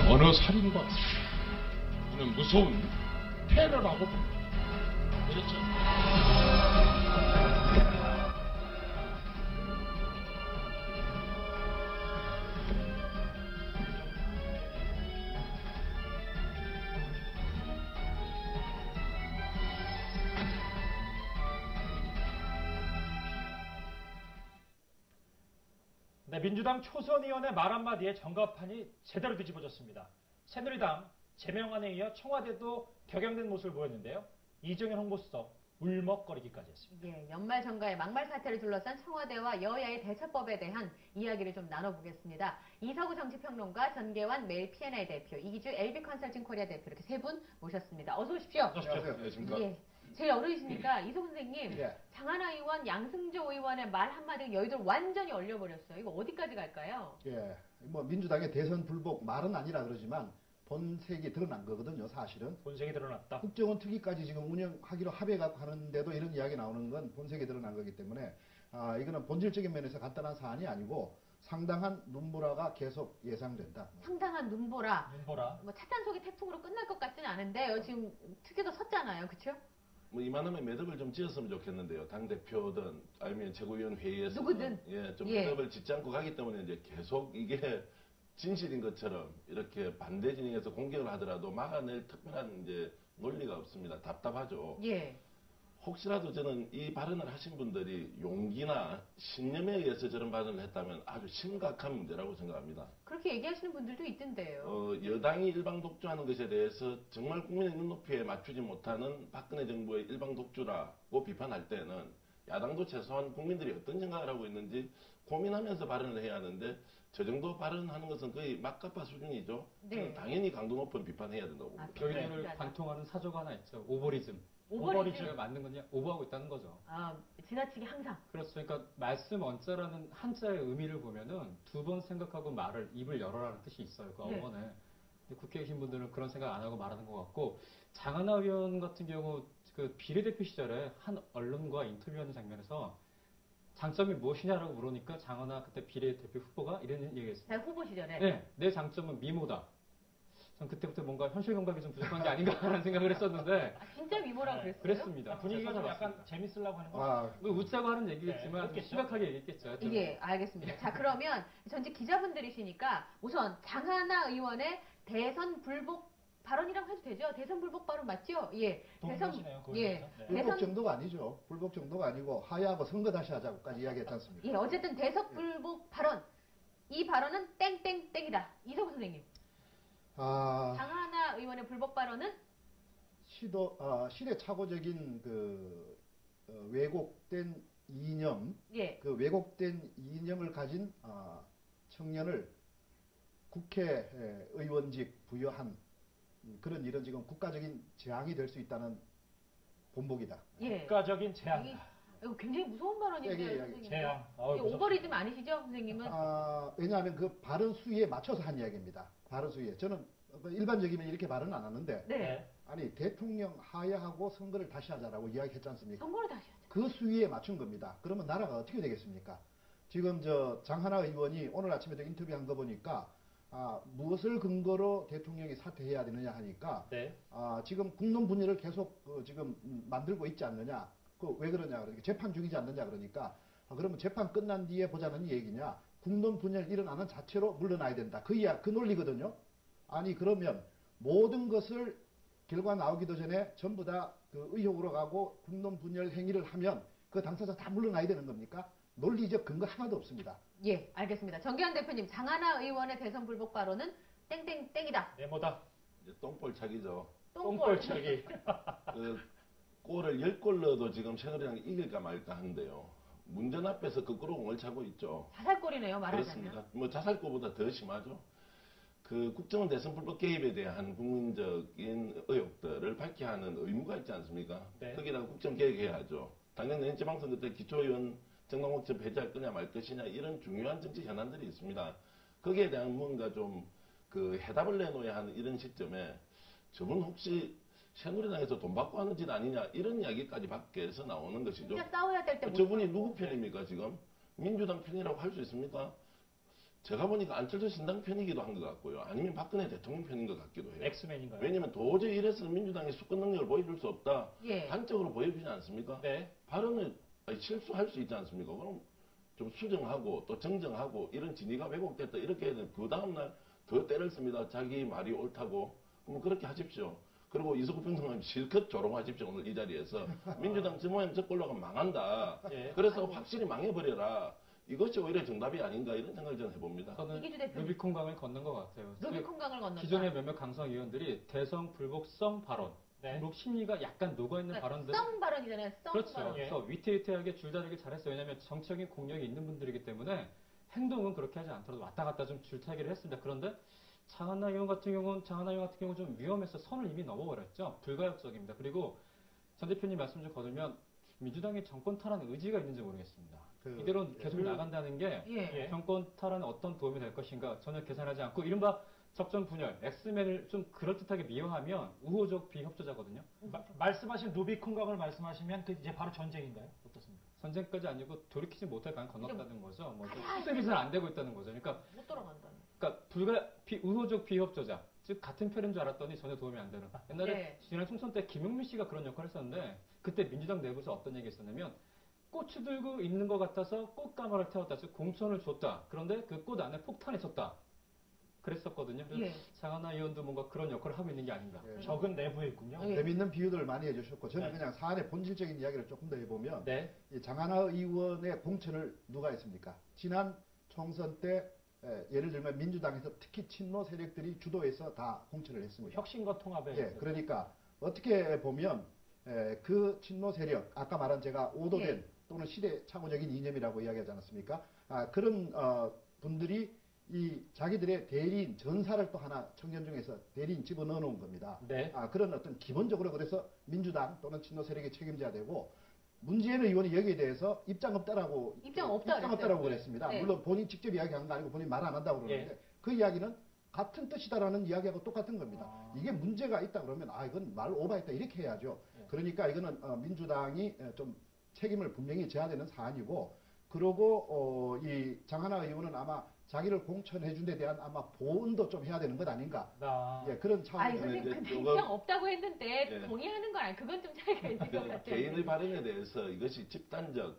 어느 살인과 저는 무서운 테러라고 봅니다. 그렇죠? 네, 민주당 초선 의원의 말 한마디에 정가판이 제대로 뒤집어졌습니다. 새누리당 제명안에 이어 청와대도 격양된 모습을 보였는데요. 이정현 홍보수석 울먹거리기까지 했습니다. 예, 연말 정가의 막말 사태를 둘러싼 청와대와 여야의 대처법에 대한 이야기를 좀 나눠보겠습니다. 이서구 정치평론가, 전계환 매일 P&I 대표, 이기주 LB컨설팅 코리아 대표 이렇게 세 분 모셨습니다. 어서 오십시오. 안녕하십니까. 예. 제일 어른이시니까 이서구 선생님, 예. 장하나 의원, 양승조 의원의 말 한마디가 여의도를 완전히 얼려버렸어요. 이거 어디까지 갈까요? 예. 뭐 민주당의 대선 불복 말은 아니라 그러지만 본색이 드러난 거거든요, 사실은. 본색이 드러났다. 국정원 특위까지 지금 운영하기로 합의가 하는데도 이런 이야기 나오는 건 본색이 드러난 거기 때문에 이거는 본질적인 면에서 간단한 사안이 아니고 상당한 눈보라가 계속 예상된다. 상당한 눈보라. 눈보라. 뭐 찻잔 속의 태풍으로 끝날 것 같지는 않은데 지금 특위도 섰잖아요, 그렇죠? 뭐 이만하면 매듭을 좀 지었으면 좋겠는데요. 당 대표든 아니면 최고위원 회의에서 누구든 좀 예. 매듭을 짓지 않고 가기 때문에 이제 계속 이게 진실인 것처럼 이렇게 반대 진영에서 공격을 하더라도 막아낼 특별한 이제 논리가 없습니다. 답답하죠. 예. 혹시라도 저는 이 발언을 하신 분들이 용기나 신념에 의해서 저런 발언을 했다면 아주 심각한 문제라고 생각합니다. 그렇게 얘기하시는 분들도 있던데요. 여당이 일방 독주하는 것에 대해서 정말 국민의 눈높이에 맞추지 못하는 박근혜 정부의 일방 독주라고 비판할 때는 야당도 최소한 국민들이 어떤 생각을 하고 있는지 고민하면서 발언을 해야 하는데 저 정도 발언하는 것은 거의 막가파 수준이죠. 네. 저는 당연히 강도 높은 비판해야 된다고 봅니다. 저희들을 네. 관통하는 사조가 하나 있죠. 오버리즘. 오버리즘. 맞는 건요. 오버하고 있다는 거죠. 지나치게 항상. 그렇죠. 그러니까 말씀 언자라는 한자의 의미를 보면은 두 번 생각하고 말을 입을 열어라는 뜻이 있어요. 그 네. 어원에. 근데 국회에 계신 분들은 그런 생각 안 하고 말하는 것 같고 장하나 의원 같은 경우 그 비례대표 시절에 한 언론과 인터뷰하는 장면에서 장점이 무엇이냐라고 물으니까 장하나 그때 비례대표 후보가 이런 얘기했어요. 자, 후보 시절에. 네, 내 장점은 미모다. 전 그때부터 뭔가 현실 감각이 좀 부족한 게 아닌가 하는 생각을 했었는데 진짜 미모라고 그랬어요? 그랬습니다. 분위기가 좀 찾아봤습니다. 약간 재밌으려고 하는 거. 아, 웃자고 하는 얘기겠지만 좀 그렇겠죠. 심각하게 얘기했겠죠. 좀. 예, 알겠습니다. 자, 그러면 전직 기자분들이시니까 우선 장하나 의원의 대선 불복 발언이라고 해도 되죠? 대선 불복 발언 맞죠? 예. 동의하시네요, 그거에 예. 대해서. 네. 불복 대선 정도가 아니죠. 불복 정도가 아니고 하야하고 선거 다시 하자고까지 이야기했지 않습니까? 예, 어쨌든 대선 불복 발언. 이 발언은 땡땡땡이다. 이석우 선생님. 장하나 의원의 불복 발언은 시대착오적인 왜곡된 이념, 예. 그 왜곡된 이념을 가진 청년을 국회의원직 부여한 그런 일은 지금 국가적인 재앙이 될 수 있다는 본보기다. 예. 국가적인 재앙이다. 이거 굉장히 무서운 발언인데요, 세게 선생님. 재앙. 이게 오버리즘 아니시죠, 선생님은? 왜냐하면 그 발언 수위에 맞춰서 한 이야기입니다. 발언 수위에. 저는 일반적이면 이렇게 발언 안 하는데 네. 아니 대통령 하야하고 선거를 다시 하자라고 이야기했지 않습니까? 선거를 다시 하자. 그 수위에 맞춘 겁니다. 그러면 나라가 어떻게 되겠습니까? 지금 장하나 의원이 오늘 아침에도 인터뷰한 거 보니까 무엇을 근거로 대통령이 사퇴해야 되느냐 하니까 네. 지금 국론 분열을 계속 지금 만들고 있지 않느냐? 왜 그러냐? 그러니까 재판 중이지 않느냐? 그러니까 그러면 재판 끝난 뒤에 보자는 얘기냐? 국론 분열 일어나는 자체로 물러나야 된다. 그 논리거든요. 아니 그러면 모든 것을 결과 나오기도 전에 전부 다 그 의혹으로 가고 국론 분열 행위를 하면 그 당사자 다 물러나야 되는 겁니까? 논리적 근거 하나도 없습니다. 예, 알겠습니다. 정기환 대표님, 장하나 의원의 대선 불복 발언은 땡땡땡이다. 네모다. 이제 똥볼차기죠. 똥볼차기. 그 골을 10골 넣어도 지금 새누리당이 이길까 말까 하는데요. 문전 앞에서 거꾸로 공을 차고 있죠. 자살골이네요, 말하자면. 그렇습니다. 뭐 자살골보다 더 심하죠. 그 국정원 대선 불법 개입에 대한 국민적인 의혹들을 밝혀야 하는 의무가 있지 않습니까? 네. 거기다가 국정개혁해야죠. 당장 내년 지방선거 때 기초의원 정당공천 배제할 거냐 말 것이냐 이런 중요한 정치 현안들이 있습니다. 거기에 대한 뭔가 좀 그 해답을 내놓아야 하는 이런 시점에 저분 혹시 새누리당에서 돈 받고 하는 짓 아니냐 이런 이야기까지 밖에서 나오는 것이죠. 진짜 싸워야 될 때 못 저분이 싸우고. 누구 편입니까 지금? 민주당 편이라고 할 수 있습니까? 제가 보니까 안철수 신당 편이기도 한 것 같고요. 아니면 박근혜 대통령 편인 것 같기도 해요. 엑스맨인가요? 왜냐면 도저히 이래서는 민주당이 수권 능력을 보여줄 수 없다. 예. 단적으로 보여주지 않습니까? 네. 발언을 실수할 수 있지 않습니까? 그럼 좀 수정하고 또 정정하고 이런 진위가 왜곡됐다 이렇게 해야 그 다음날 더 때를 씁니다. 자기 말이 옳다고. 그럼 그렇게 하십시오. 그리고 이석우 평론가님 실컷 조롱하십시오. 오늘 이 자리에서. 민주당 저 모양 저 꼴로 가면 망한다. 예. 그래서 확실히 망해버려라. 이것이 오히려 정답이 아닌가 이런 생각을 저는 해봅니다. 저는 이기주 대표님. 루비콘강을 걷는 것 같아요. 루비콘강을 건넜다. 기존의 몇몇 강성 의원들이 대성 불복성 발언, 네. 불복 심리가 약간 녹아있는 그러니까 발언들. 성 발언이잖아요. 성 그렇죠. 발언. 예. 그래서 위태위태하게 줄다리기 잘했어요. 왜냐하면 정치적인 공력이 있는 분들이기 때문에 행동은 그렇게 하지 않더라도 왔다 갔다 좀 줄타기를 했습니다. 그런데 장하나 의원 같은 경우는 좀 위험해서 선을 이미 넘어버렸죠. 불가역적입니다. 그리고 전 대표님 말씀 좀 거들면 민주당이 정권 탈환 의지가 있는지 모르겠습니다. 이대로 계속 나간다는 게 예. 예. 정권 탈환에 어떤 도움이 될 것인가 전혀 계산하지 않고 이른바 적정 분열, 엑스맨을 좀 그럴듯하게 미화하면 우호적 비협조자거든요. 말씀하신 루비콘강을 말씀하시면 그 이제 바로 전쟁인가요? 어떻습니까? 전쟁까지 아니고 돌이키지 못할 강 건넜다는 거죠. 뭐 가자, 수습이 잘 안 되고 있다는 거죠. 그러니까 못 돌아간다. 우호적 비협조자, 즉 같은 편인 줄 알았더니 전혀 도움이 안 되는. 옛날에 네. 지난 총선 때 김용민 씨가 그런 역할을 했었는데 그때 민주당 내부에서 어떤 얘기 했었냐면 꽃이 들고 있는 것 같아서 꽃가마를 태웠다. 즉 공천을 줬다. 그런데 그 꽃 안에 폭탄이 쳤다. 그랬었거든요. 그래서 예. 장하나 의원도 뭔가 그런 역할을 하고 있는 게 아닌가. 예. 적은 내부에 있군요. 예. 재밌는 비유들을 많이 해주셨고 저는 네. 그냥 사안의 본질적인 이야기를 조금 더 해보면 네. 이 장하나 의원의 공천을 누가 했습니까? 지난 총선 때 예를 들면 민주당에서 특히 친노 세력들이 주도해서 다 공천을 했습니다. 혁신과 통합에 예, 그러니까 어떻게 보면 그 친노 세력, 아까 말한 제가 오도된 예. 또는 시대착오적인 이념이라고 이야기하지 않았습니까? 그런 분들이 이 자기들의 대리인 전사를 또 하나 청년 중에서 대리인 집어넣어 놓은 겁니다. 네. 그런 어떤 기본적으로 그래서 민주당 또는 친노 세력이 책임져야 되고 문재인 의원이 여기에 대해서 입장 없다라고 입장 없다 그랬어요. 그랬습니다. 네. 물론 본인 직접 이야기한 거 아니고 본인 말 안 한다고 그러는데 예. 그 이야기는 같은 뜻이다라는 이야기하고 똑같은 겁니다. 아. 이게 문제가 있다 그러면 이건 말 오바했다 이렇게 해야죠. 예. 그러니까 이거는 민주당이 좀 책임을 분명히 져야 되는 사안이고 그러고 이 장하나 의원은 아마 자기를 공천해준 데 대한 아마 보은도 좀 해야 되는 것 아닌가. 나 예, 그런 아니 차원에서 선생님 이제 근데 조금- 입장 없다고 했는데 예. 동의하는 건 아니 그건 좀 차이가 있는 것 같아요. 개인의 발언에 대해서 이것이 집단적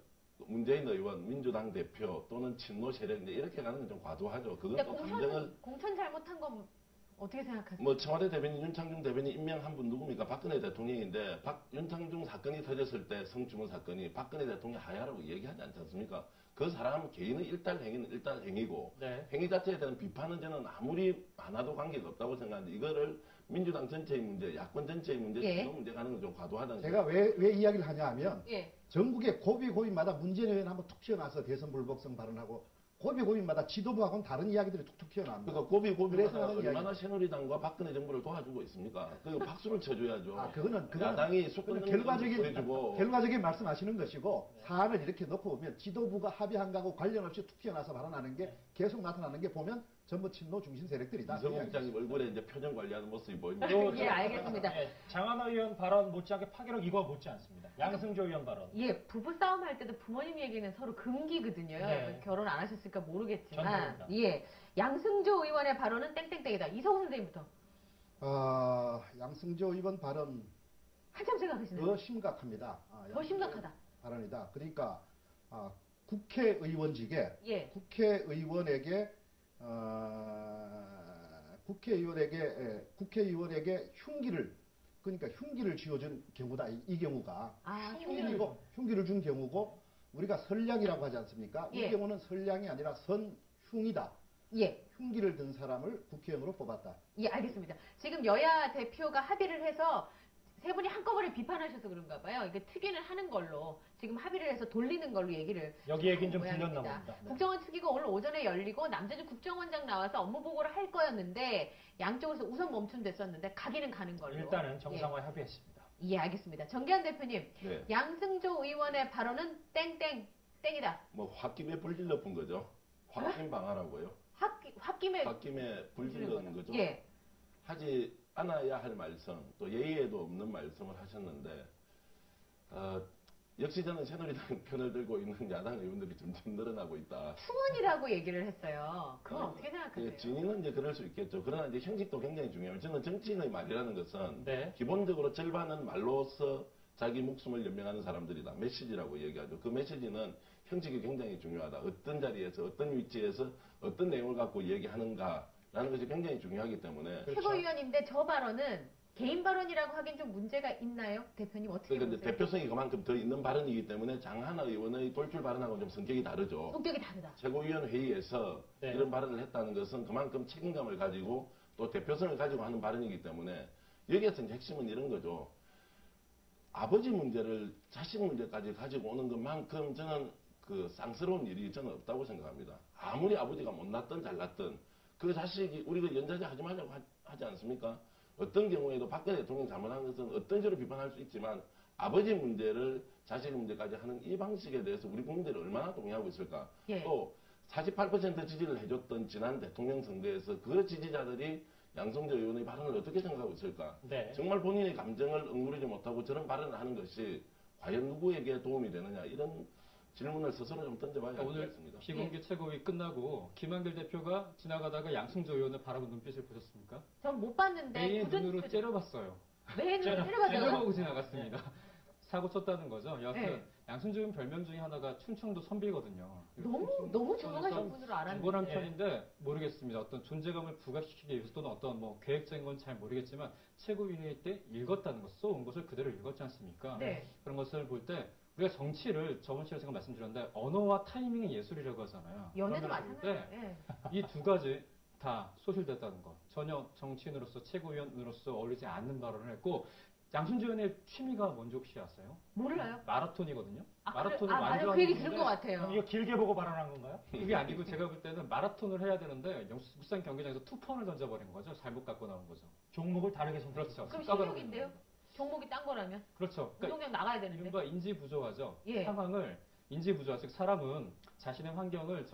문재인 의원, 민주당 대표 또는 친노 세력 이제 이렇게 가는 건 좀 과도하죠. 근데 그것도 감정을 공천 잘못한 건 어떻게 생각하세요? 뭐 청와대 대변인 윤창중 대변인 임명한 분 누굽니까? 박근혜 대통령인데 윤창중 사건이 터졌을 때 성추문 사건이 박근혜 대통령 하야라고 얘기하지 않지 않습니까? 그 사람 개인의 일탈 행위는 일탈 행위고 네. 행위 자체에 대한 비판은 저는 아무리 많아도 관계가 없다고 생각하는데 이거를 민주당 전체의 문제, 야권 전체의 문제, 예. 주요 문제 가는 건 좀 과도하다는 제가 왜 이야기를 하냐 하면 예. 전국의 고비고비마다 문재인 의원 한번 툭 튀어나와서 대선 불복성 발언하고 고비고비마다 지도부하고는 다른 이야기들이 툭툭 튀어나옵니다. 그러니까 고비고비마다 그래서 하는 얼마나 새누리당과 박근혜 정부를 도와주고 있습니까? 그 박수를 쳐줘야죠. 그거는 야당이 수권 결과적인 말씀하시는 것이고 사안을 이렇게 놓고 보면 지도부가 합의한 거하고 관련 없이 툭 튀어나와서 발언하는 게 계속 나타나는 게 보면 전부 친노 중심 세력들이다. 이성호 국장님 얼굴에 이제 표정 관리하는 모습이 보입니다. 예, 알겠습니다. 예, 장하나 의원 발언 못지않게 파괴력 이거 못지 않습니다. 양승조 의원 발언. 예, 부부 싸움 할 때도 부모님 얘기는 서로 금기거든요. 네. 결혼 안 하셨으니까 모르겠지만, 전통입니다. 예, 양승조 의원의 발언은 땡땡땡이다. 이성훈 선생님부터 양승조 의원 발언 한참 생각하시네요. 더 심각합니다. 더 심각하다. 발언이다. 그러니까 국회의원직에 예, 국회의원에게 흉기를 쥐어준 경우다. 이 경우가 흉기를 준 경우고 우리가 선량이라고 하지 않습니까? 예. 이 경우는 선량이 아니라 선흉이다. 예, 흉기를 든 사람을 국회의원으로 뽑았다. 예, 알겠습니다. 지금 여야 대표가 합의를 해서 세 분이 한꺼번에 비판하셔서 그런가 봐요. 이게 특위는 하는 걸로 지금 합의를 해서 돌리는 걸로 얘기를 여기 얘기는 좀 모양입니다. 불렸나 봅니다. 네. 국정원 특위가 오늘 오전에 열리고 남재준 국정원장 나와서 업무 보고를 할 거였는데 양쪽에서 우선 멈춤됐었는데 가기는 가는 걸로. 일단은 정상화에 합의했습니다. 예, 알겠습니다. 정기환 대표님, 네. 양승조 의원의 발언은 땡이다. 뭐 홧김에 불질러 본 거죠. 홧김 방하라고요. 홧김에 홧김에 불질러는 거죠. 예, 하지 않아야 할 말씀, 또 예의에도 없는 말씀을 하셨는데 역시 저는 새누리당 편을 들고 있는 야당 의원들이 점점 늘어나고 있다. 충원이라고 얘기를 했어요. 그건 어떻게 생각하세요? 진위는 이제 그럴 수 있겠죠. 그러나 이제 형식도 굉장히 중요해요. 저는 정치인의 말이라는 것은 네. 기본적으로 절반은 말로서 자기 목숨을 연명하는 사람들이다. 메시지라고 얘기하죠. 그 메시지는 형식이 굉장히 중요하다. 어떤 자리에서, 어떤 위치에서, 어떤 내용을 갖고 얘기하는가라는 것이 굉장히 중요하기 때문에. 최고위원인데 저 발언은 개인 발언이라고 하긴 좀 문제가 있나요? 대표님 어떻게 그러니까 이제 보세요? 대표성이 그만큼 더 있는 발언이기 때문에 장하나 의원의 돌출 발언하고는 좀 성격이 다르죠. 성격이 다르다. 최고위원 회의에서 네. 이런 발언을 했다는 것은 그만큼 책임감을 가지고 또 대표성을 가지고 하는 발언이기 때문에 여기에서 이제 핵심은 이런 거죠. 아버지 문제를 자식 문제까지 가지고 오는 것만큼 저는 그 쌍스러운 일이 저는 없다고 생각합니다. 아무리 아버지가 못났든 잘났든 그 자식이 우리가 연좌제 하지 말라고 하지 않습니까? 어떤 경우에도 박근혜 대통령이 잘못한 것은 어떤 식으로 비판할 수 있지만 아버지 문제를 자식 문제까지 하는 이 방식에 대해서 우리 국민들이 얼마나 동의하고 있을까? 예. 또 48% 지지를 해줬던 지난 대통령 선거에서 그 지지자들이 양성재 의원의 발언을 어떻게 생각하고 있을까? 네. 정말 본인의 감정을 억누르지 못하고 저런 발언을 하는 것이 과연 누구에게 도움이 되느냐 이런 질문을 스스로 좀 던져봐야 할 것 오늘 같습니다. 비공개 최고위 끝나고 김한길 대표가 지나가다가 양승조 의원을 바라본 눈빛을 보셨습니까? 전 못 봤는데 매의 굳은 눈으로 표정. 째려봤어요. 매의 눈으로 째려봤어요. 째려보고 지나갔습니다. 사고 쳤다는 거죠. 여하튼 네. 양승조 의원 별명 중에 하나가 충청도 선비거든요. 너무 조용하신 분으로 알았는데. 구걸한 예. 편인데 모르겠습니다. 어떤 존재감을 부각시키기 위해서 또는 어떤 뭐 계획적인 건 잘 모르겠지만 최고위원회 때 읽었다는 것, 써온 것을 그대로 읽었지 않습니까? 네. 그런 것을 볼 때 우리가 정치를 저번 시간에 제가 말씀드렸는데 언어와 타이밍의 예술이라고 하잖아요. 연애도 그런 걸 볼 마찬가지예요. 때 예. 이 두 가지 다 소실됐다는 것. 전혀 정치인으로서 최고위원으로서 어울리지 않는 발언을 했고 양순재 의원의 취미가 뭔지 혹시 아세요? 몰라요. 마라톤이거든요. 아, 마라톤을 맞아. 완주하는 그 얘기 들은 분인데 것 같아요. 그럼 이거 길게 보고 발언한 건가요? 그게 아니고 제가 볼 때는 마라톤을 해야 되는데 울산 경기장에서 투펀을 던져버린 거죠. 잘못 갖고 나온 거죠. 종목을 다르게 선택. 그렇죠. 그럼 까다로운 실력인데요? 겁니다. 종목이 딴 거라면? 그렇죠. 그러니까 운동장 나가야 되는데. 이른바 인지 부조화죠. 예. 상황을 인지 부조화, 즉 사람은 자신의 환경을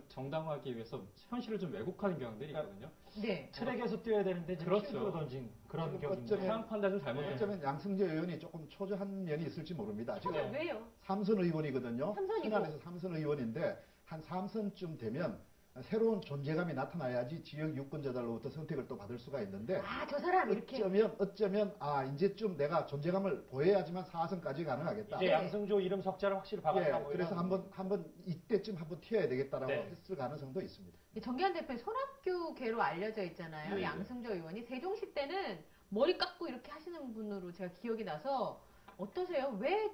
정당화하기 위해서 현실을 좀 왜곡하는 경향들이 있거든요. 네. 트랙에서 뛰어야 되는데 지금 그렇죠. 힐로 던진 그런 지금 격입니다. 어쩌면- 상황 판단 좀 잘못된 어쩌면 양승재 의원이 조금 초조한 면이 있을지 모릅니다. 지금 저는 왜요? 삼선 의원이거든요. 삼선이고. 신안에서 삼선 의원인데 한 3선쯤 되면 새로운 존재감이 나타나야지 지역 유권자들로부터 선택을 또 받을 수가 있는데 아, 저 사람 이렇게. 어쩌면 이제쯤 내가 존재감을 보여야지만 4선까지 가능하겠다. 이제 양승조 이름 석자를 확실히 박았다. 예, 뭐 그래서 이런. 한번 이때쯤 한번 튀어야 되겠다라고 네. 했을 가능성도 있습니다. 정기환 대표는 손학규계로 알려져 있잖아요. 네, 네. 양승조 의원이 세종시 때는 머리 깎고 이렇게 하시는 분으로 제가 기억이 나서 어떠세요? 왜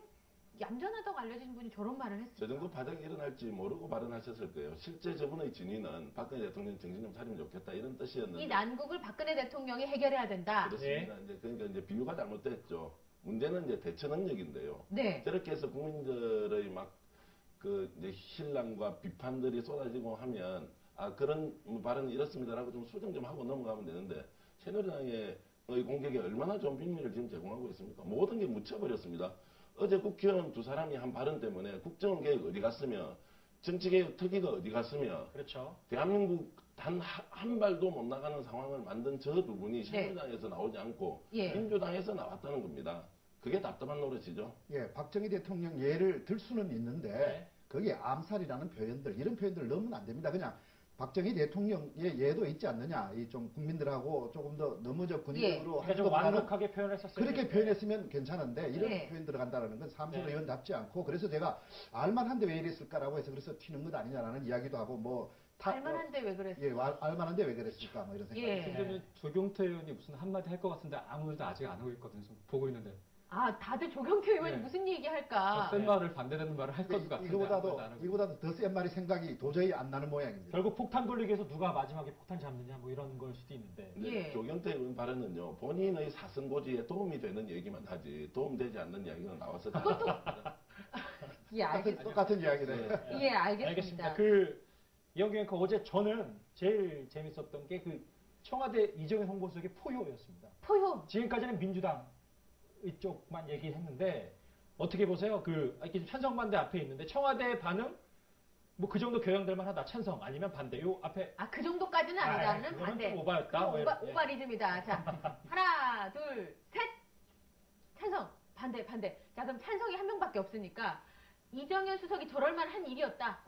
얌전하다고 알려진 분이 저런 말을 했을까? 저 정도 파장이 일어날지 모르고 발언하셨을 거예요. 실제 저분의 진위는 박근혜 대통령 정신 좀 차리면 좋겠다 이런 뜻이었는데 이 난국을 박근혜 대통령이 해결해야 된다. 그렇습니다. 이제 그러니까 이제 비유가 잘못됐죠. 문제는 이제 대처 능력인데요. 네. 저렇게 해서 국민들의 막 그 이제 신랑과 비판들이 쏟아지고 하면 그런 발언이 이렇습니다라고 좀 수정 좀 하고 넘어가면 되는데 새누리당의 공격에 얼마나 좋은 빅미를 지금 제공하고 있습니까? 모든 게 묻혀버렸습니다. 어제 국회의원 두 사람이 한 발언 때문에 국정개혁 어디 갔으며 정치개혁 특위가 어디 갔으며 그렇죠. 대한민국 단 한 발도 못 나가는 상황을 만든 저 두 분이 새누리당에서 나오지 않고 예. 민주당에서 나왔다는 겁니다. 그게 답답한 노릇이죠. 예, 박정희 대통령 예를 들 수는 있는데 네. 거기에 암살이라는 표현들 이런 표현들 넣으면 안 됩니다. 그냥 박정희 대통령의 예도 있지 않느냐. 이 좀 국민들하고 조금 더 넘어져 군인으로 그러니까 좀 완곡하게 표현했었어요. 그렇게 표현했으면 괜찮은데 이런 네. 표현 들어간다는 건 삼선 네. 의원답지 않고 그래서 제가 알만한데 왜 이랬을까라고 해서 그래서 튀는 것 아니냐라는 이야기도 하고 뭐 알만한데 왜 그랬어요? 예, 알만한데 왜 그랬을까 뭐 이런 생각이 예. 듭니다. 심지어는 조경태 의원이 무슨 한마디 할 것 같은데 아무 말도 아직 안 하고 있거든요. 지금 보고 있는데 아, 다들 조경태 의원이 네. 무슨 얘기 할까? 센 말을 반대되는 말을 할 것 같은데 아무 말도 안 하고 이거보다도 더 센 말이 생각이 도저히 안 나는 모양입니다. 결국 폭탄 돌리기 위해서 누가 마지막에 폭탄 잡느냐 뭐 이런 걸 수도 있는데. 예. 조경태 의원 발언은요, 본인의 사선고지에 도움이 되는 얘기만 하지, 도움되지 않는 이야기가 나와서. 예, 알겠습니다. 똑같은 이야기네. 예, 알겠습니다. 알겠습니다. 이영경 앵커 어제 저는 제일 재밌었던 게 그 청와대 이정현 홍보수석의 포효였습니다. 포효. 지금까지는 민주당 이쪽만 얘기했는데 어떻게 보세요? 이렇게 찬성반대 앞에 있는데 청와대 반응 뭐 그 정도 교양될 만하다 찬성 아니면 반대 요 앞에 아, 그 정도까지는 아니다는 그거는 반대. 좀 오바였다. 그건 뭐 이렇게. 오바리즘이다. 자, 하나, 둘, 셋. 찬성. 반대. 자, 그럼 찬성이 한 명밖에 없으니까 이정현 수석이 저럴 만한 일이었다.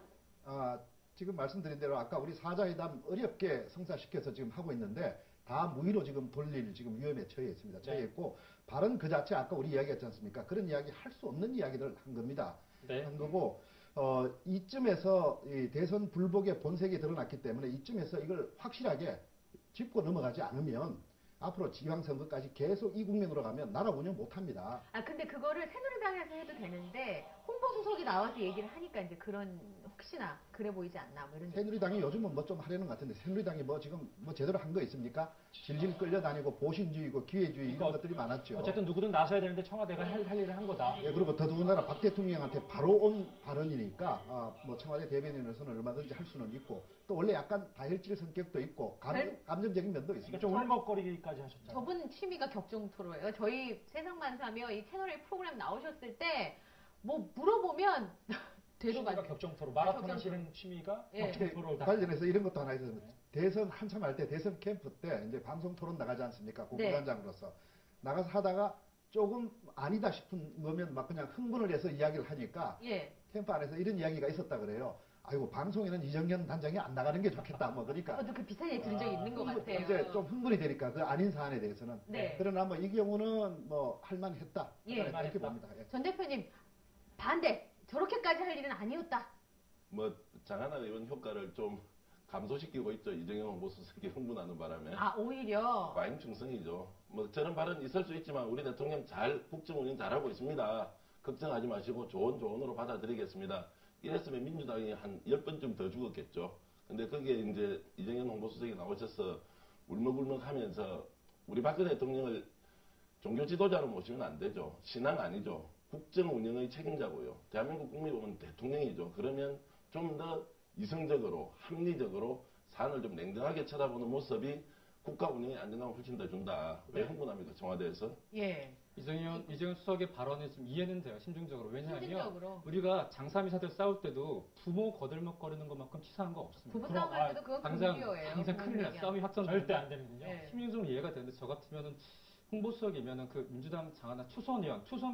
지금 말씀드린 대로 아까 우리 4자회담 어렵게 성사시켜서 지금 하고 있는데 다 무위로 지금 돌릴 지금 위험에 처해 있습니다. 처해 네. 있고 발언 그 자체 아까 우리 이야기했지 않습니까? 그런 이야기 할 수 없는 이야기를 한 겁니다. 네. 한 거고 이쯤에서 이 대선 불복의 본색이 드러났기 때문에 이쯤에서 이걸 확실하게 짚고 넘어가지 않으면 앞으로 지방선거까지 계속 이 국면으로 가면 나라 운영 못합니다. 근데 그거를 새누리당에서 해도 되는데 홍보수석이 나와서 얘기를 하니까 이제 그런 혹시나 그래 보이지 않나 뭐 이런. 새누리당이 요즘은 뭐 좀 하려는 것 같은데 새누리당이 뭐 지금 뭐 제대로 한 거 있습니까? 질질 끌려다니고 보신주의고 기회주의 이런 것들이 많았죠. 어쨌든 누구든 나서야 되는데 청와대가 할 일을 한 거다. 예, 그리고 더더군다나 박 대통령한테 바로 온 발언이니까 뭐 청와대 대변인으로서는 얼마든지 할 수는 있고 또 원래 약간 다혈질 성격도 있고 감정적인 면도 그러니까 있습니다. 좀 울먹거리기까지 하셨잖아요. 저분 취미가 격정토로예요. 저희 세상만사며 이 채널A 프로그램 나오셨을 때 뭐 물어보면 취미가 대로가 격정토로 마라톤 격정토로. 하시는 취미가 예. 격정토로 다. 관련해서 이런 것도 하나 있어요. 대선 한참 할 때 대선 캠프 때 이제 방송 토론 나가지 않습니까? 국무단장으로서 나가서 하다가 조금 아니다 싶은 거면 막 그냥 흥분을 해서 이야기를 하니까 예. 캠프 안에서 이런 이야기가 있었다 그래요. 아이고 방송에는 이정현 단장이 안 나가는 게 좋겠다. 뭐 그러니까 저도 그 비슷한 얘기 들은 적이 있는 것 같아요. 이제 좀 흥분이 되니까 그 아닌 사안에 대해서는 네. 그러나 뭐 이 경우는 뭐 할만했다. 예. 이렇게 할만했다. 봅니다. 예. 전 대표님 반대. 저렇게까지 할 일은 아니었다. 뭐 장하나 의원 효과를 좀 감소시키고 있죠. 이정현 홍보수석이 흥분하는 바람에. 오히려. 과잉 충성이죠. 뭐 저런 발언 있을 수 있지만 우리 대통령 국정 운영 잘하고 있습니다. 걱정하지 마시고 조언으로 받아들이겠습니다. 이랬으면 민주당이 한 10번쯤 더 죽었겠죠. 근데 거기에 이제 이정현 홍보수석이 나오셔서 울먹울먹 하면서 우리 박근혜 대통령을 종교 지도자로 모시면 안 되죠. 신앙 아니죠. 국정 운영의 책임자고요. 대한민국 국민이 보면 대통령이죠. 그러면 좀 더 이성적으로 합리적으로 사안을 좀 냉정하게 쳐다보는 모습이 국가 운영의 안정감을 훨씬 더 준다. 왜 흥분합니까? 청와대에서? 예. 이정현 수석의 발언이 좀 이해는 돼요. 심중적으로. 왜냐하면 심층적으로. 우리가 장사미사들 싸울 때도 부모 거들먹거리는 것만큼 치사한 거 없습니다. 부부싸움 할 때도 그건 금기어예요. 항상 큰일 나. 싸움이 확전되는데 절대 안 되는군요. 네. 심리적으로 이해가 되는데 저 같으면은 홍보수석이면은 그 민주당 장하나 초선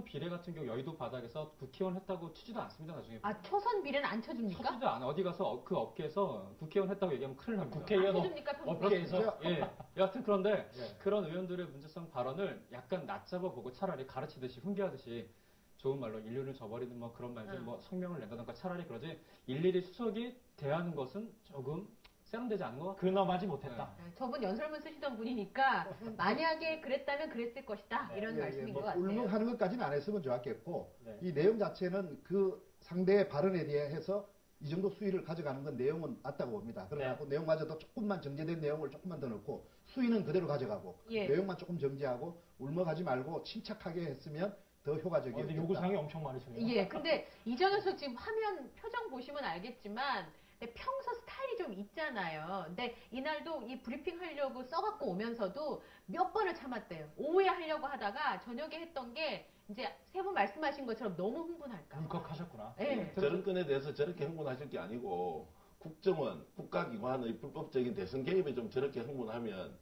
비례 같은 경우 여의도 바닥에서 국회의원 했다고 치지도 않습니다. 나중에. 초선 비례는 안 쳐줍니까? 쳐지도 않아. 어디 가서 그 업계에서 국회의원 했다고 얘기하면 큰일 납니다. 국회의원 안 쳐줍니까? 평소에? 업계에서 예. 여하튼 그런데 예. 그런 의원들의 문제성 발언을 약간 낮잡아 보고 차라리 가르치듯이 훈계하듯이 좋은 말로 인륜을 저버리는 뭐 그런 말들 뭐 성명을 낸다던가 차라리 그러지 일일이 수석이 대하는 것은 조금 세련되지 않은 것 같아요. 근엄하지 못했다. 저분 연설문 쓰시던 분이니까 만약에 그랬다면 그랬을 것이다. 이런 말씀인 것 같아요. 울먹하는 것까지는 안 했으면 좋았겠고 네. 이 내용 자체는 그 상대의 발언에 대해서 이 정도 수위를 가져가는 건 내용은 맞다고 봅니다. 그러나 네. 그 내용마저도 조금만 정제된 내용을 조금만 더 넣고 수위는 그대로 가져가고 예. 내용만 조금 정제하고 울먹하지 말고 침착하게 했으면 더 근데 효과적이었다. 요구사항이 엄청 많으시네요. 예, 근데 이정현 수석 지금 화면 표정 보시면 알겠지만 근데 평소 스타일이 좀 있잖아요. 근데 이날도 이 브리핑 하려고 써갖고 오면서도 몇 번을 참았대요. 오후에 하려고 하다가 저녁에 했던 게 이제 세 분 말씀하신 것처럼 너무 흥분할까. 울컥하셨구나. 예. 저런 건에 대해서 저렇게 흥분하실 게 아니고 국정원, 국가기관의 불법적인 대선 개입에 좀 저렇게 흥분하면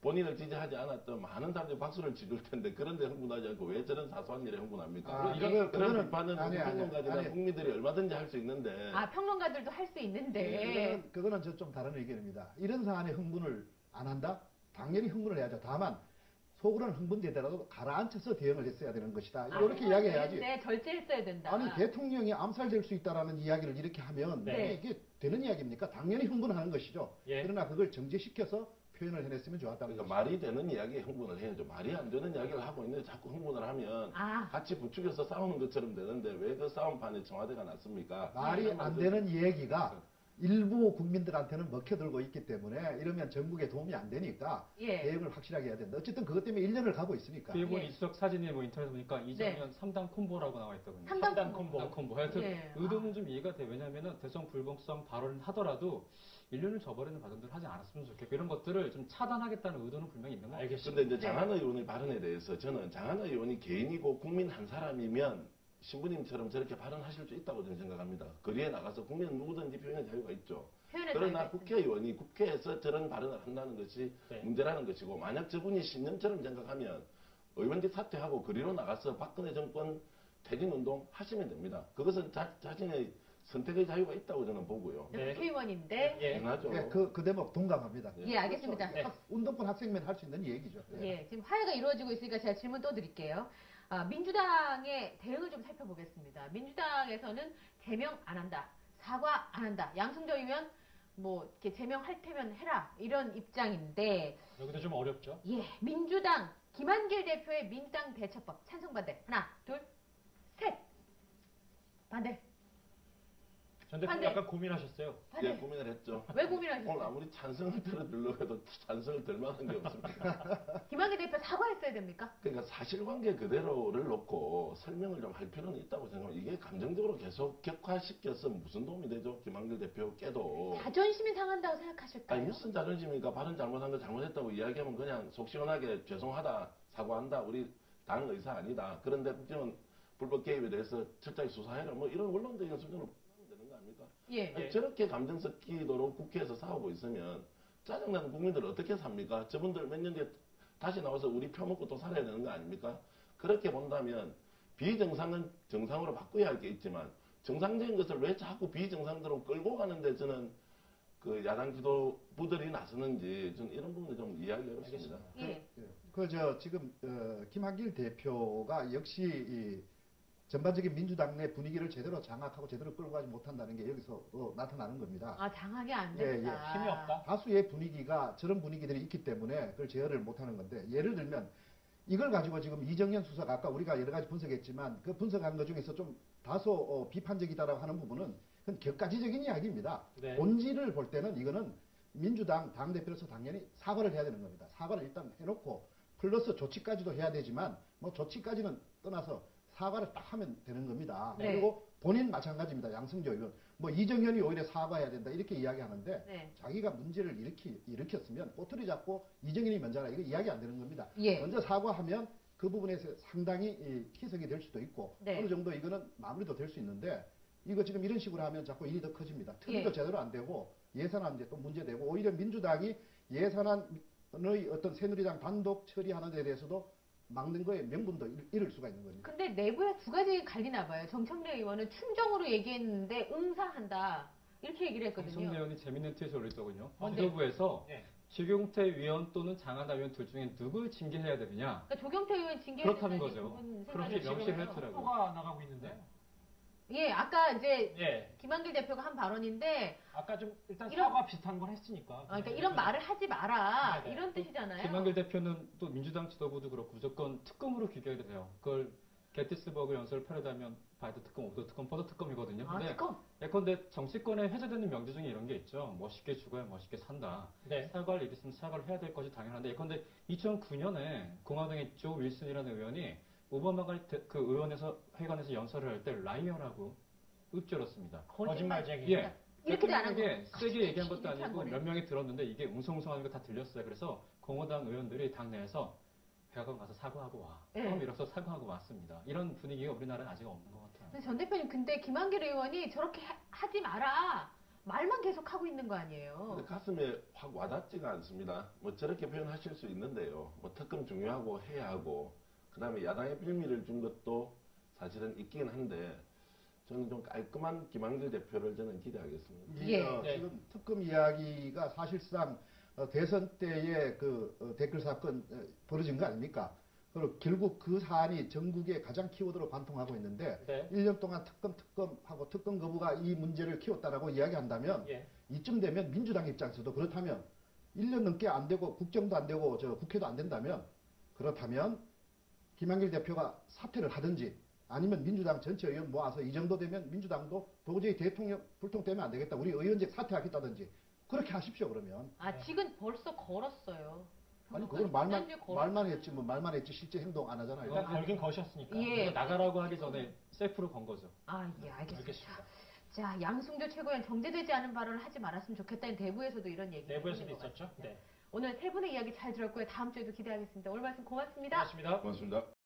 본인을 지지하지 않았던 많은 사람들이 박수를 치를 텐데 그런데 흥분하지 않고 왜 저런 사소한 일에 흥분합니까? 그런 비판은 평론가들이나 국민들이 얼마든지 할 수 있는데 평론가들도 할 수 있는데 네, 그거는 저 좀 다른 의견입니다. 이런 사안에 흥분을 안 한다? 당연히 흥분을 해야죠. 다만 속으로는 흥분되더라도 가라앉혀서 대응을 했어야 되는 것이다. 이렇게 이야기해야지. 네, 절제했어야 된다. 아니 대통령이 암살될 수 있다라는 이야기를 이렇게 하면 네. 이게 되는 이야기입니까? 당연히 흥분하는 것이죠. 예. 그러나 그걸 정제시켜서 표현을 해냈으면 좋았다는 그러니까 거죠. 말이 되는 이야기에 흥분을 해야죠. 말이 안 되는 이야기를 하고 있는데 자꾸 흥분을 하면 같이 부추겨서 싸우는 것처럼 되는데 왜 그 싸움판에 청와대가 났습니까? 말이 안 되는 얘기가 일부 국민들한테는 먹혀들고 있기 때문에 이러면 전국에 도움이 안 되니까 예. 대응을 확실하게 해야 된다. 어쨌든 그것 때문에 1년을 가고 있으니까. 그리고 예. 이수석 사진에 뭐 인터넷 보니까 이정현 3당 콤보라고 나와 있더군요. 3당 콤보. 3당 콤보. 하여튼 예. 의도는 좀 이해가 돼. 왜냐하면 대선 불복성 발언을 하더라도 인륜을 저버리는 발언들을 하지 않았으면 좋겠고 이런 것들을 좀 차단하겠다는 의도는 분명히 있는 것 같아요. 알겠습니다. 근데 이제 장하나 의원의 발언에 대해서 저는 장하나 의원이 개인이고 국민 한 사람이면 신부님처럼 저렇게 발언하실 수 있다고 저는 생각합니다. 거리에 나가서 국민은 누구든지 표현의 자유가 있죠. 표현의 그러나 자유가 국회의원이 국회에서 저런 발언을 한다는 것이 네. 문제라는 것이고 만약 저분이 신념처럼 생각하면 의원직 사퇴하고 거리로 나가서 박근혜 정권 퇴진운동 하시면 됩니다. 그것은 자신의 선택의 자유가 있다고 저는 보고요. 네. 국회의원인데 예. 당연하죠. 예, 그 대목 동감합니다. 예, 알겠습니다. 그렇죠. 운동권 학생면 할 수 있는 얘기죠. 예, 지금 화해가 이루어지고 있으니까 제가 질문 또 드릴게요. 민주당의 대응을 좀 살펴보겠습니다. 민주당에서는 제명 안 한다, 사과 안 한다, 양승조 의원 뭐 이렇게 제명할 테면 해라 이런 입장인데, 여기도 좀 어렵죠. 예, 민주당 김한길 대표의 민주당 대처법 찬성 반대. 하나, 둘, 셋. 반대. 전 대표님 반대. 약간 고민하셨어요. 반대. 예, 고민을 했죠. 왜 고민하셨어요? 오늘 아무리 찬성을 들어주려고 해도 찬성을 들 만한 게 없습니다. 김한길 대표 사과했어야 됩니까? 그러니까 사실관계 그대로를 놓고 설명을 좀 할 필요는 있다고 생각합니다. 이게 감정적으로 계속 격화시켜서 무슨 도움이 되죠? 김한길 대표께도. 자존심이 상한다고 생각하실까요? 아니 무슨 자존심입니까? 발언 잘못한 거 잘못했다고 이야기하면 그냥 속 시원하게 죄송하다, 사과한다, 우리 당 의사 아니다. 그런데 국정원 불법 개입에 대해서 철저히 수사해라. 뭐 이런 원론적인 수준으로 하면 되는 거 아닙니까? 예. 아니, 저렇게 감정 섞이도록 국회에서 싸우고 있으면 짜증나는 국민들 어떻게 삽니까? 저분들 몇 년 뒤에 다시 나와서 우리 표 먹고 또 살아야 되는 거 아닙니까? 그렇게 본다면 비정상은 정상으로 바꿔야 할 게 있지만 정상적인 것을 왜 자꾸 비정상대로 끌고 가는데 저는 그 야당 지도부들이 나서는지 저는 이런 부분을 좀 이해하기 어렵습니다. 예. 지금 김한길 대표가 역시 이 전반적인 민주당 내 분위기를 제대로 장악하고 제대로 끌고 가지 못한다는 게 여기서 나타나는 겁니다. 아, 장악이 안 예, 예. 됐다. 힘이 없다. 다수의 분위기가 저런 분위기들이 있기 때문에 그걸 제어를 못하는 건데, 예를 들면 이걸 가지고 지금 이정현 수사가 아까 우리가 여러 가지 분석했지만 그 분석한 것 중에서 좀 다소 비판적이다라고 하는 부분은 그건 격가지적인 이야기입니다. 네. 본질을 볼 때는 이거는 민주당 당대표로서 당연히 사과를 해야 되는 겁니다. 사과를 일단 해놓고 플러스 조치까지도 해야 되지만 뭐 조치까지는 떠나서 사과를 딱 하면 되는 겁니다. 네. 그리고 본인 마찬가지입니다. 양승조 의원. 뭐 이정현이 오히려 사과해야 된다 이렇게 이야기하는데, 네. 자기가 문제를 일으켰으면 꼬투리 잡고 이정현이 먼저 하라 이거 이야기 안 되는 겁니다. 예. 먼저 사과하면 그 부분에서 상당히 희석이 될 수도 있고 네. 어느 정도 이거는 마무리도 될 수 있는데, 이거 지금 이런 식으로 하면 자꾸 일이 더 커집니다. 특위도 예. 제대로 안 되고 예산안 이제 또 문제되고, 오히려 민주당이 예산안의 어떤 새누리당 단독 처리하는 데 대해서도 막는 거에 명분도 잃을 수가 있는 겁니다. 근데 내부에 두 가지 갈리나 봐요. 정청래 의원은 충정으로 얘기했는데 응사한다. 이렇게 얘기를 했거든요. 정청래 의원이 재밌는 트윗을 올렸더군요. 뭔데? 지도부에서 예. 조경태 위원 또는 장하나 위원 둘 중에 누굴 징계해야 되느냐. 그러니까 조경태 의원 징계 그렇다는 거죠. 그렇게 명시를 했더라고요. 속보가 나가고 있는데. 예, 아까 이제 예. 김한길 대표가 한 발언인데, 아까 좀 일단 이런- 사과 비슷한 걸 했으니까. 그러니까 이런 말을 하지 마라. 네네. 이런 뜻이잖아요. 김한길 대표는 또 민주당 지도부도 그렇고 무조건 특검으로 귀결이 돼요. 그걸 게티스버그 연설을 펴려다면 바이든 특검, 오도 특검, 포도 특검이거든요. 아, 근데 특검. 예컨대 정치권에 해제되는 명제 중에 이런 게 있죠. 멋있게 죽어야 멋있게 산다. 네. 사과할 일 있으면 사과를 해야 될 것이 당연한데, 예컨대 2009년에 공화당의 조 윌슨이라는 의원이 오바마가 그 의원에서 회관에서 연설을 할 때 라이어라고 읊조렸습니다. 거짓말쟁이. 예. 이렇게도 안 대통령에게 하고. 세게 얘기한 것도 이렇게 한 아니고 거네. 몇 명이 들었는데 이게 웅성웅성하는 거 다 들렸어요. 그래서 공화당 의원들이 당내에서 백악관 가서 사과하고 와. 네. 처음 일어서 사과하고 왔습니다. 이런 분위기가 우리나라는 아직 없는 것 같아요. 근데 전 대표님, 근데 김한길 의원이 저렇게 하지 마라. 말만 계속 하고 있는 거 아니에요. 근데 가슴에 확 와닿지가 않습니다. 뭐 저렇게 표현하실 수 있는데요. 뭐 특검 중요하고 해야 하고, 그 다음에 야당의 빌미를 준 것도 사실은 있긴 한데, 저는 좀 깔끔한 김한길 대표를 저는 기대하겠습니다. 예. 네. 지금 특검 이야기가 사실상 대선 때의 댓글 사건 벌어진 거 아닙니까? 그리고 결국 그 사안이 전국의 가장 키워드로 관통하고 있는데, 네. 1년 동안 특검하고 특검 거부가 이 문제를 키웠다라고 이야기한다면, 예. 이쯤 되면 민주당 입장에서도 그렇다면 1년 넘게 안 되고 국정도 안 되고 국회도 안 된다면, 그렇다면 김한길 대표가 사퇴를 하든지 아니면 민주당 전체 의원 모아서 이 정도 되면 민주당도 도저히 대통령 불통되면 안 되겠다, 우리 의원직 사퇴하겠다든지 그렇게 하십시오. 그러면 아, 지금 벌써 걸었어요. 아니 그건 지난주에 걸었어요. 말만 했지 뭐, 말만 했지 실제 행동 안 하잖아요. 일단 걸긴 거셨으니까. 예. 이거 나가라고 하기 전에 셀프로 건 거죠. 아, 예, 알겠습니다. 알겠습니다. 자, 양승조 최고위원 정제되지 않은 발언을 하지 말았으면 좋겠다는 내부에서도 이런 얘기. 내부에서도 있었죠. 네. 오늘 세 분의 이야기 잘 들었고요. 다음 주에도 기대하겠습니다. 오늘 말씀 고맙습니다. 고맙습니다. 고맙습니다.